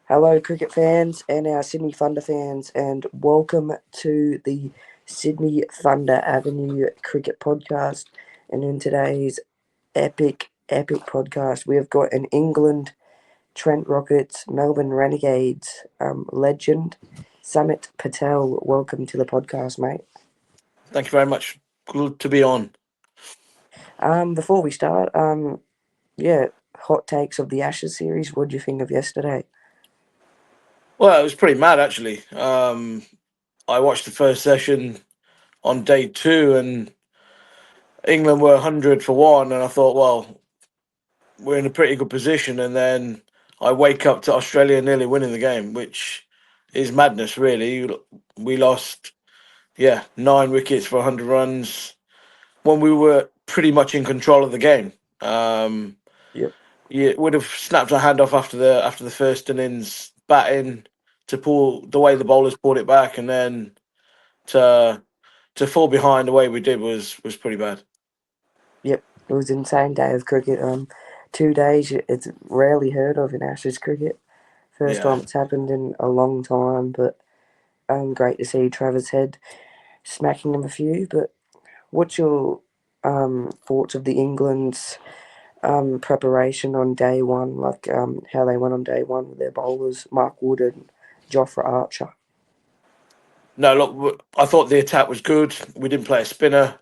Hello, cricket fans and our Sydney Thunder fans, and welcome to the Sydney Thunder Avenue Cricket Podcast. And in today's epic podcast, we have got an England Trent Rockets, Melbourne Renegades legend, Samit Patel. Welcome to the podcast, mate. Thank you very much. Good to be on. Before we start, hot takes of the Ashes series. What do you think of yesterday? Well, it was pretty mad actually. I watched the first session on day two, and England were 100 for one, and I thought, well, we're in a pretty good position. And then I wake up to Australia nearly winning the game, which is madness, really. We lost, 9 wickets for 100 runs when we were pretty much in control of the game. Yep. You would have snapped our hand off after the first innings batting to pull the way the bowlers pulled it back, and then to fall behind the way we did was pretty bad. Yep, it was an insane day of cricket. 2 days, it's rarely heard of in Ashes cricket. First Yeah. time it's happened in a long time, but great to see Travis Head smacking him a few. But what's your thoughts of the England's preparation on day one, like how they went on day one with their bowlers, Mark Wood and Jofra Archer? No, look, I thought the attack was good. We didn't play a spinner.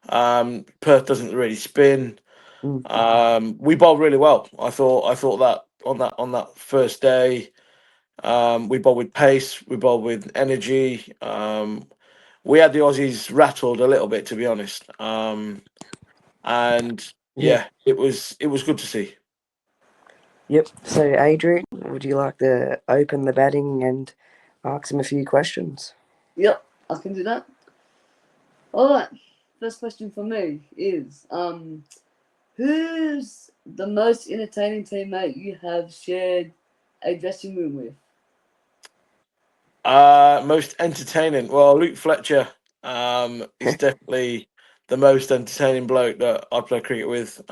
Perth doesn't really spin. We bowled really well. I thought that on that first day, we bowled with pace. We bowled with energy. We had the Aussies rattled a little bit, to be honest. And Yep. it was good to see. Yep. So, Adrian, would you like to open the batting and ask him a few questions? Yep, I can do that. Alright, first question for me is who's the most entertaining teammate you have shared a dressing room with? Most entertaining. Well, Luke Fletcher is definitely the most entertaining bloke that I play cricket with.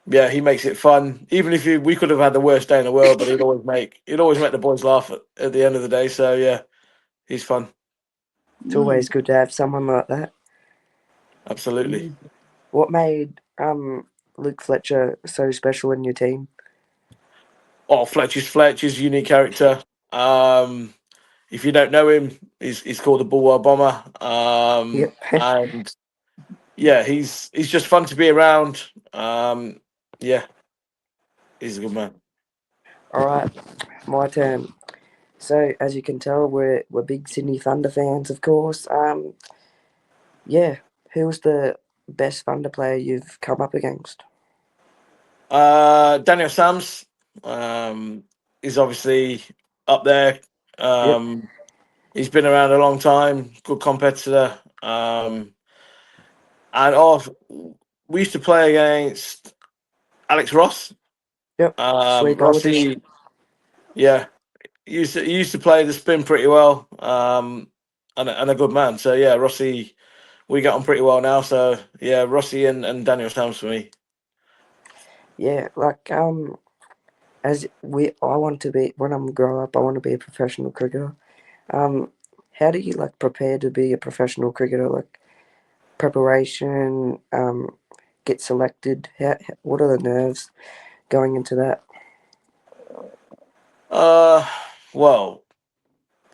He makes it fun. Even if we could have had the worst day in the world, but he'd always make the boys laugh at the end of the day. So yeah, he's fun. It's always good to have someone like that. Absolutely. What made Luke Fletcher so special in your team? Oh, Fletcher's a unique character. If you don't know him, he's called the Bulwer Bomber. Yep. And yeah, he's just fun to be around. He's a good man. All right, my turn. So as you can tell, we're big Sydney Thunder fans, of course. Who's the best Thunder player you've come up against? Daniel Sams is obviously up there. He's been around a long time, good competitor. We used to play against Alex Ross. Yep. Sweet Rossi, he used to play the spin pretty well. And a good man. So yeah, Rossi, we get on pretty well now. So yeah, Rossi and Daniel Sams for me. Yeah, like I want to be, when I'm grow up, I want to be a professional cricketer. How do you like prepare to be a professional cricketer? Like preparation, get selected. What are the nerves going into that? Well,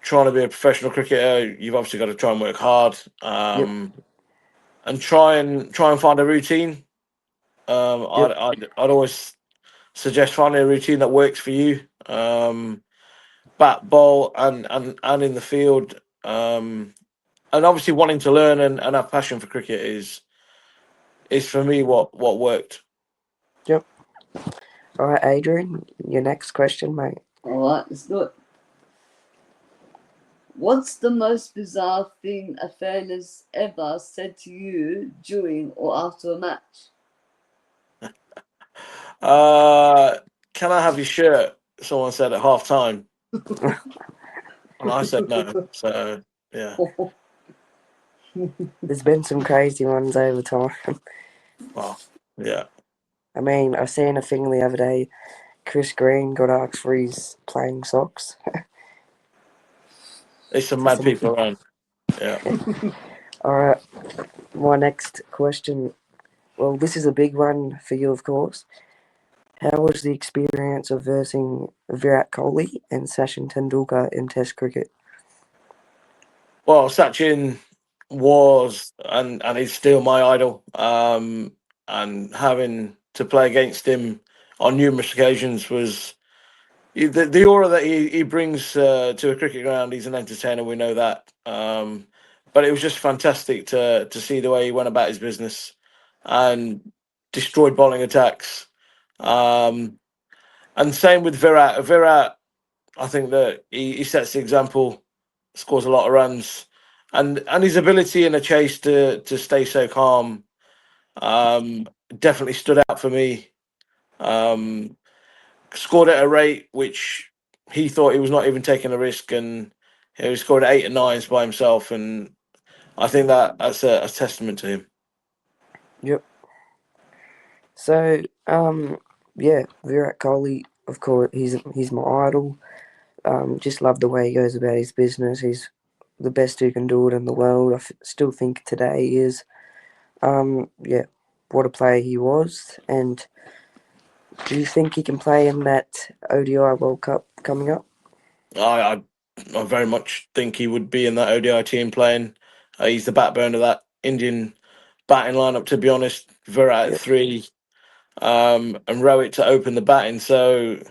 trying to be a professional cricketer, you've obviously got to try and work hard. And try and find a routine. I'd always suggest finding a routine that works for you. Bat, ball, and in the field. And obviously wanting to learn and have passion for cricket is for me what worked. Yep. All right, Adrian, your next question, mate. Alright, let's do it. What's the most bizarre thing a fan has ever said to you during or after a match? Can I have your shirt? Someone said at half time. And I said no. So yeah. There's been some crazy ones over time. Well, yeah. I mean, I seen a thing the other day. Chris Green got asked for his playing socks. There's some mad people around. Yeah. All right, my next question. Well, this is a big one for you, of course. How was the experience of versing Virat Kohli and Sachin Tendulkar in Test cricket? Well, Sachin was and is still my idol. And having to play against him on numerous occasions was the aura that he brings to a cricket ground. He's an entertainer, we know that. But it was just fantastic to see the way he went about his business and destroyed bowling attacks. And same with Virat. Virat, I think that he sets the example, scores a lot of runs, and his ability in a chase to stay so calm definitely stood out for me. Um, Scored at a rate which he thought he was not even taking a risk, and he scored 8 and 9s by himself, and I think that's a testament to him. Yep. So, yeah, Virat Kohli, of course, he's my idol. Just love the way he goes about his business. He's the best who can do it in the world. Still think today he is. Yeah, what a player he was. And do you think he can play in that ODI World Cup coming up? I very much think he would be in that ODI team playing. He's the backbone of that Indian batting lineup. To be honest, Virat at Yep. 3, and Rohit to open the batting. So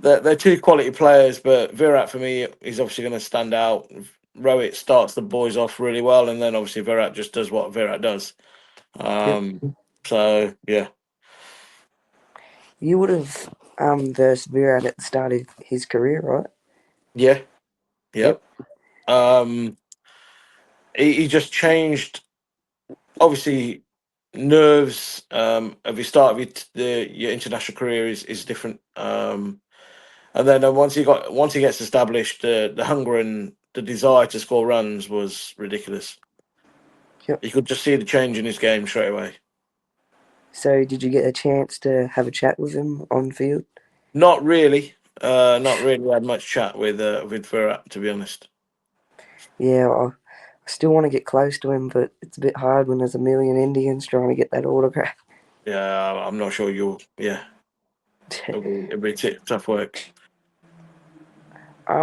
they're two quality players, but Virat for me is obviously going to stand out. Rohit starts the boys off really well, and then obviously Virat just does what Virat does. Yep. So yeah, You would have versed Virat at the start of his career, right? yeah. Yep. Um, he just changed. Obviously, nerves of your start of your international career is different. And then once he gets established, the hunger and the desire to score runs was ridiculous. Yep. You could just see the change in his game straight away. So, did you get a chance to have a chat with him on field? Not really. Not really had much chat with Virat, to be honest. Yeah, I still want to get close to him, but it's a bit hard when there's a million Indians trying to get that autograph. Yeah, I'm not sure you'll. Yeah, it'll be tough work.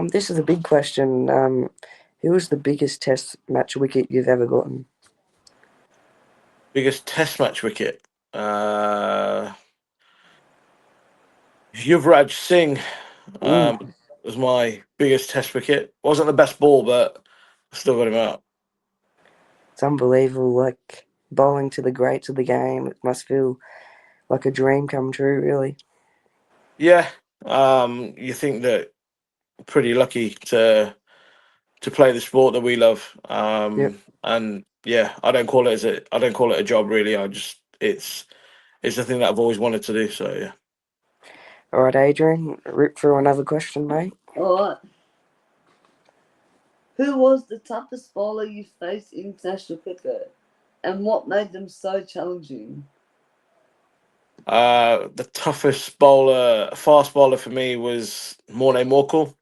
This is a big question. Who was the biggest Test match wicket you've ever gotten? Biggest Test match wicket. Yuvraj Singh Ooh, was my biggest Test wicket. Wasn't the best ball, but I still got him out. it's unbelievable. Like bowling to the greats of the game, it must feel like a dream come true, really. Yeah, you think that pretty lucky to play the sport that we love. Yep. And yeah, I don't call it a job really. It's the thing that I've always wanted to do. So yeah. All right, Adrian, rip through another question, mate. Alright. Who was the toughest bowler you faced in international cricket? And what made them so challenging? The toughest bowler, fast bowler for me was Morne Morkel,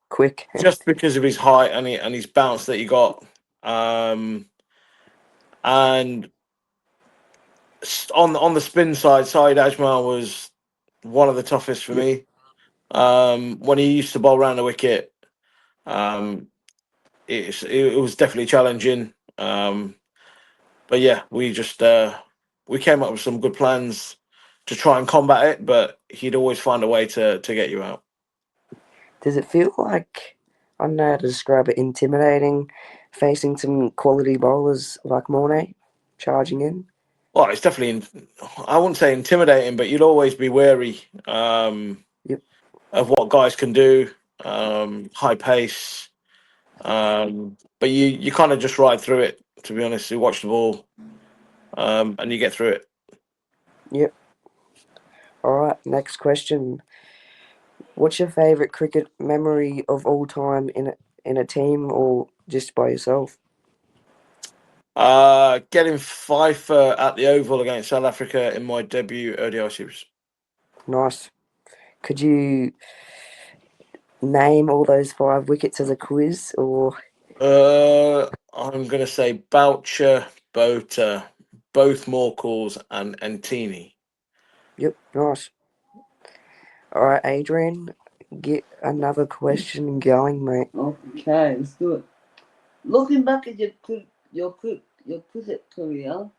Quick. just because of his height and his bounce that he got. And on the spin side, Saeed Ajmal was one of the toughest for Yep. me. When he used to bowl around the wicket, um, it was definitely challenging. But yeah, we came up with some good plans to try and combat it, but he'd always find a way to get you out. Does it feel like, I don't know how to describe it, intimidating facing some quality bowlers like Mornay charging in? Well, it's definitely, I wouldn't say intimidating, but you'd always be wary Yep. of what guys can do, high pace. But you kind of just ride through it, to be honest. You watch the ball, and you get through it. Yep. All right, next question. What's your favourite cricket memory of all time in a team or just by yourself? Getting Pfeiffer at the Oval against South Africa in my debut ODI series. Nice. Could you name all those 5 wickets as a quiz, or? I'm going to say Boucher, Bota, both Morkles, and Antini. Yep, nice. All right, Adrian, get another question going, mate. Okay, let's do it. Looking back at your cricket career,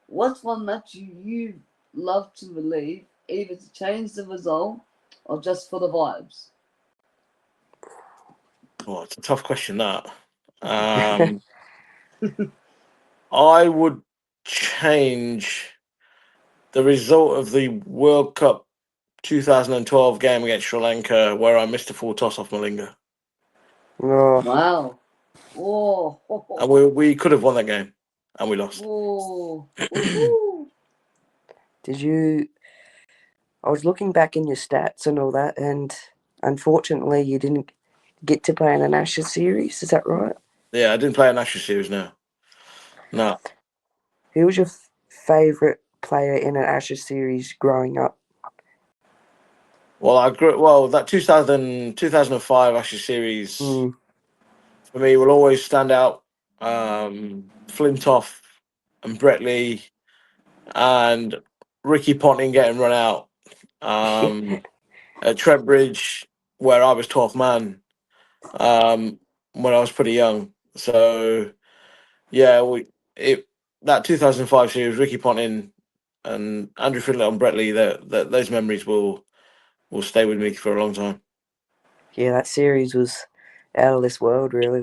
what's one match you love to relive, either to change the result or just for the vibes? Oh, it's a tough question, that. I would change the result of the World Cup 2012 game against Sri Lanka, where I missed a full toss off Malinga. Oh, Wow. Oh, And we could have won that game, and we lost. oh, woohoo. did you? I was looking back in your stats and all that, and unfortunately, you didn't get to play in an Ashes series. Is that right? Yeah, I didn't play an Ashes series, no. No. Who was your favourite player in an Ashes series growing up? Well, that 2005 Ashes series for me will always stand out. Flintoff and Brett Lee and Ricky Ponting getting run out at Trent Bridge, where I was 12th man when I was pretty young. So yeah, that 2005 series, Ricky Ponting and Andrew Findlay and Brett Lee, those memories will stay with me for a long time. Yeah, that series was out of this world. Really,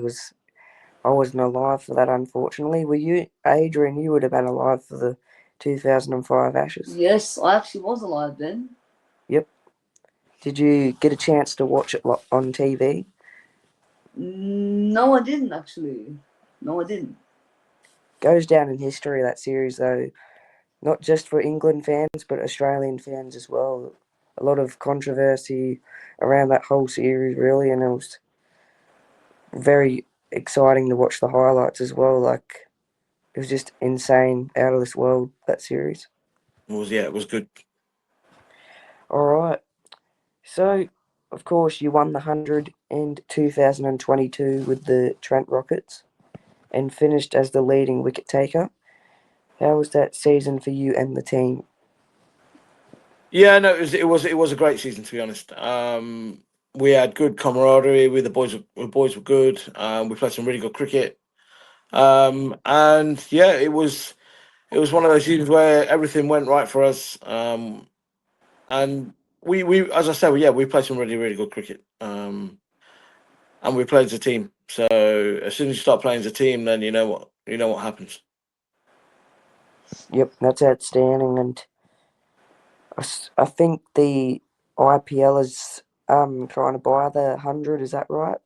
I wasn't alive for that, unfortunately. Were you, Adrian? You would have been alive for the 2005 Ashes. Yes, I actually was alive then. Yep. Did you get a chance to watch it on TV? No, I didn't actually. No, I didn't. Goes down in history, that series, though, not just for England fans, but Australian fans as well. A lot of controversy around that whole series, really, and it was very exciting to watch the highlights as well. Like, it was just insane, out of this world, that series. It was good. All right. So, of course, you won the 100 in 2022 with the Trent Rockets and finished as the leading wicket-taker. How was that season for you and the team? Yeah, no, it was a great season, to be honest. We had good camaraderie. The boys were good. We played some really good cricket. And yeah, it was one of those seasons where everything went right for us. And we as I said, yeah, we played some really good cricket. And we played as a team. So as soon as you start playing as a team, then you know what happens. Yep, that's outstanding. And I think the IPL is trying to buy the 100. Is that right?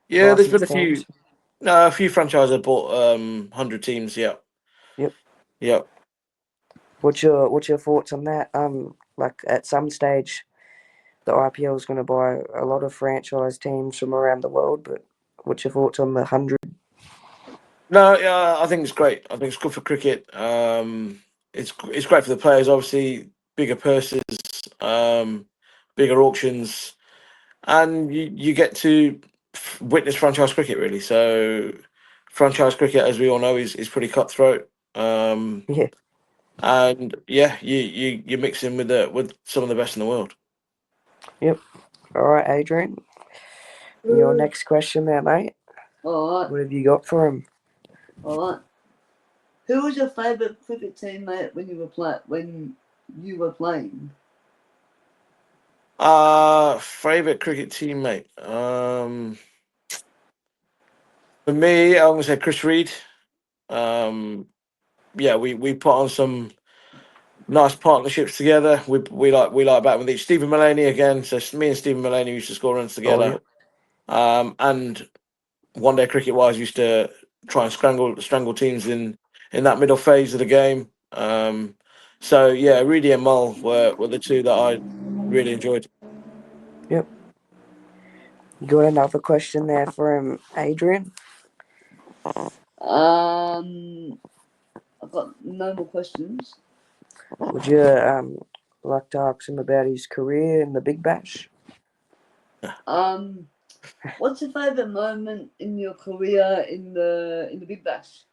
Yeah, there's been Licensed teams. a few franchises bought 100 teams. Yeah. Yep. Yep. What's your thoughts on that? Like at some stage, the IPL is going to buy a lot of franchise teams from around the world. But what's your thoughts on the 100? No, yeah, I think it's great. I think it's good for cricket. It's great for the players. Obviously, bigger purses, bigger auctions, and you get to witness franchise cricket really. So, franchise cricket, as we all know, is pretty cutthroat. Yeah. And yeah, you mix in with some of the best in the world. Yep. All right, Adrian. Your next question there, mate. All right, What have you got for him? all right. Who was your favourite cricket teammate when you were playing? Favorite cricket teammate. For me, I'm gonna say Chris Reed. Yeah, we put on some nice partnerships together. We like batting with each. Stephen Mullaney again. So me and Stephen Mullaney used to score runs Oh, together. yep. And one day cricket wise used to try and strangle teams in that middle phase of the game. So yeah, Reedy and Mull were the two that I really enjoyed. Yep. You got another question there for him, Adrian? I've got no more questions. Would you like to ask him about his career in the Big Bash? What's your favourite moment in your career in the Big Bash?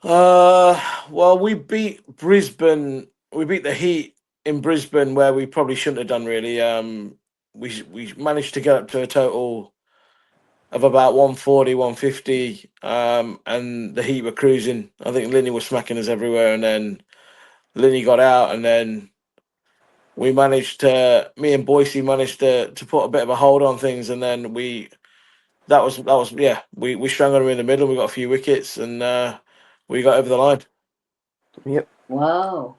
Well, we beat Brisbane. We beat the Heat in Brisbane, where we probably shouldn't have done. Really, we managed to get up to a total of about 140, 150, and the Heat were cruising. I think Linney was smacking us everywhere, and then Linney got out, and then we managed to. Me and Boise managed to put a bit of a hold on things, and then that was yeah. We strangled them in the middle. We got a few wickets, and we got over the line. Yep. Wow.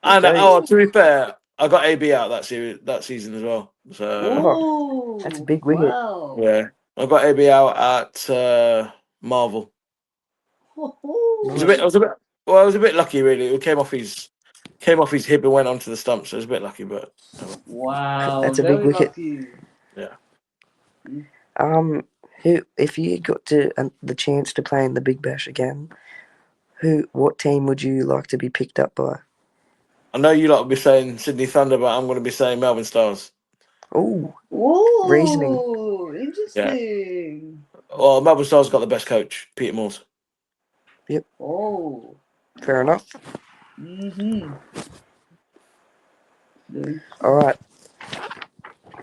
And Okay. to be fair, I got AB out that season as well. So Oh, That's a big wicket. wow. yeah, I got AB out at Marvel. It was a bit. Nice. I was a bit. Well, I was a bit lucky, really. It came off his hip and went onto the stump, so it was a bit lucky, but Wow, That's a big very wicket. lucky. yeah. Who, if you got to the chance to play in the Big Bash again, what team would you like to be picked up by? I know you lot will be saying Sydney Thunder, but I'm going to be saying Melbourne Stars. Oh, reasoning. Oh, Yeah. interesting. Well, Melbourne Stars got the best coach, Peter Moores. Yep, Oh. fair enough. Mm-hmm. All right.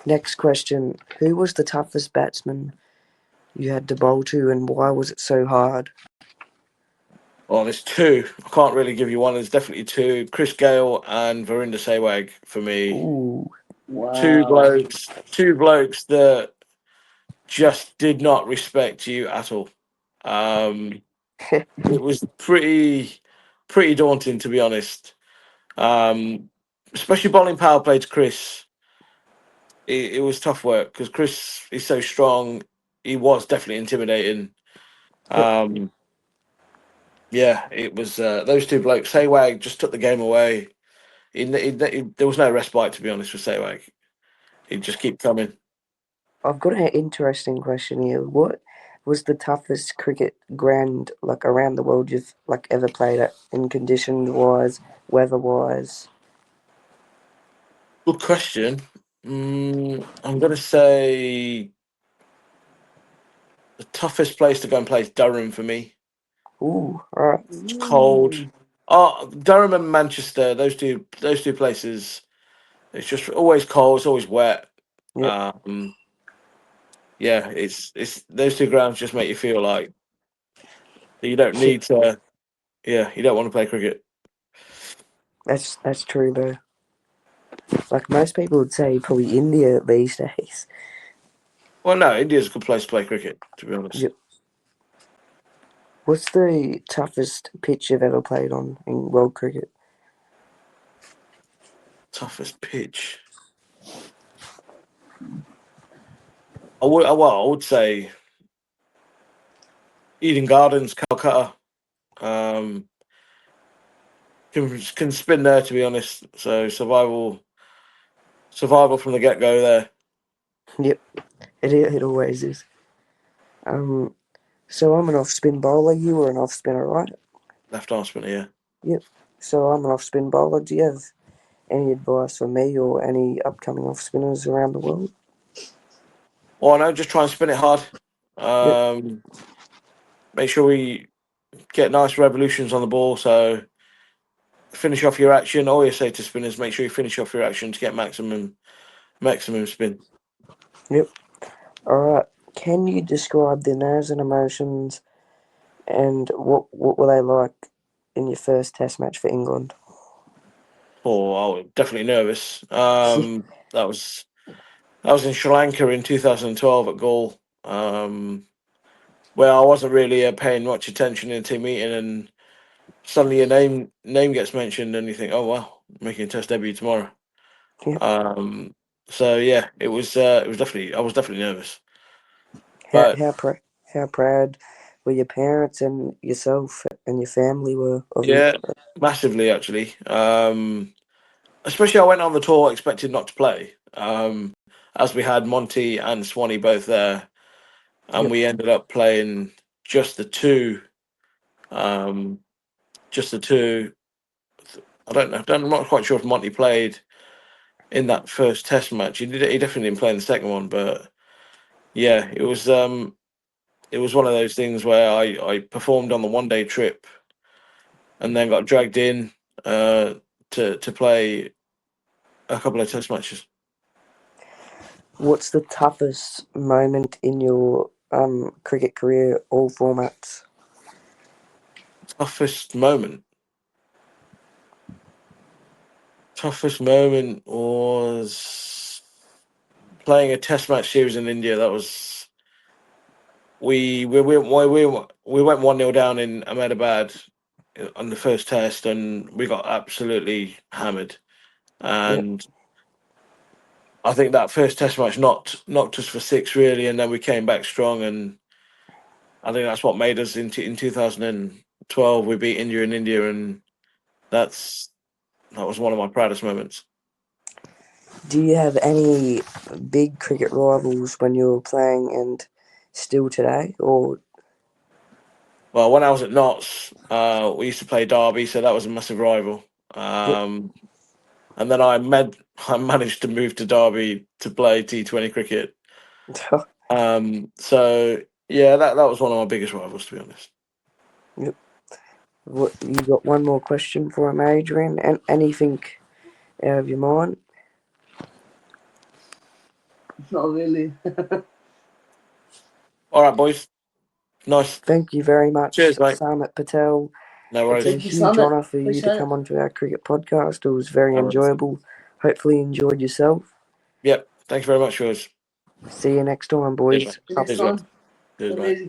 Next question: who was the toughest batsman you had to bowl to, and why was it so hard? Well, there's two. I can't really give you one. There's definitely two: Chris Gale and Verinder Sehwag for me. Ooh, Two Wow. blokes that just did not respect you at all. It was pretty daunting, to be honest. Especially bowling power play to Chris. It was tough work because Chris is so strong. He was definitely intimidating. yep. Um, yeah, it was those two blokes. Sehwag just took the game away. There was no respite, to be honest, with Sehwag. He'd just keep coming. I've got an interesting question here. What was the toughest cricket ground like around the world you've like ever played at, in conditions wise, weather wise? Good question. I'm going to say the toughest place to go and play is Durham for me. Ooh, all right. It's cold. Oh, Durham and Manchester, those two places. It's just always cold. It's always wet. Yep. Yeah, it's those two grounds just make you feel like you don't need to. Yeah, you don't want to play cricket. That's true though. Like most people would say, probably India these days. Well, no, India's a good place to play cricket, to be honest. Yep. What's the toughest pitch you've ever played on in world cricket? Toughest pitch. I would say Eden Gardens, Calcutta. Can spin there, to be honest. So survival from the get go there. Yep, it always is. So I'm an off spin bowler. You were an off spinner, right? Left arm spinner, yeah. Yep. So I'm an off spin bowler. Do you have any advice for me or any upcoming off spinners around the world? Well, no, just try and spin it hard. Yep. Make sure we get nice revolutions on the ball. So finish off your action. I always say to spinners, make sure you finish off your action to get maximum spin. Yep. All right. Can you describe the nerves and emotions, and what were they like in your first Test match for England? Oh, I was definitely nervous. That was in Sri Lanka in 2012 at Galle, where I wasn't really paying much attention in a team meeting, and suddenly your name gets mentioned, and you think, oh wow, making a Test debut tomorrow. Yep. So yeah, it was definitely I was definitely nervous, How but how proud were your parents and yourself and your family were of you? yeah, massively actually. Especially I went on the tour expecting not to play. As we had Monty and Swanee both there, and Yep. we ended up playing just the two, um, just the two I don't know. I'm not quite sure if Monty played in that first Test match. He definitely didn't play in the second one, but yeah, it was one of those things where I performed on the 1-day trip and then got dragged in to play a couple of Test matches. What's the toughest moment in your cricket career, all formats? Toughest moment was playing a Test match series in India. That was we went 1-0 down in Ahmedabad on the first Test, and we got absolutely hammered. And I think that first Test match knocked us for 6 really, and then we came back strong, and I think that's what made us in 2012. We beat India in India, and that was one of my proudest moments. Do you have any big cricket rivals when you were playing and still today? Or Well, when I was at Notts, we used to play Derby, so that was a massive rival. And then I managed to move to Derby to play T20 cricket. So yeah, that was one of my biggest rivals, to be honest. Yep. You got one more question for him, Adrian? And anything out of your mind? Not really. All right, boys. Nice. Thank you very much, Cheers, mate. Samit Patel. No worries. It's a Thank you, huge Samit. honour for you to come onto our cricket podcast. It was very No worries. enjoyable. Hopefully you enjoyed yourself. Yep. Thanks very much, guys. See you next time, boys. Cheers, Next Cheers, time. mate. Cheers, Take it mate. easy.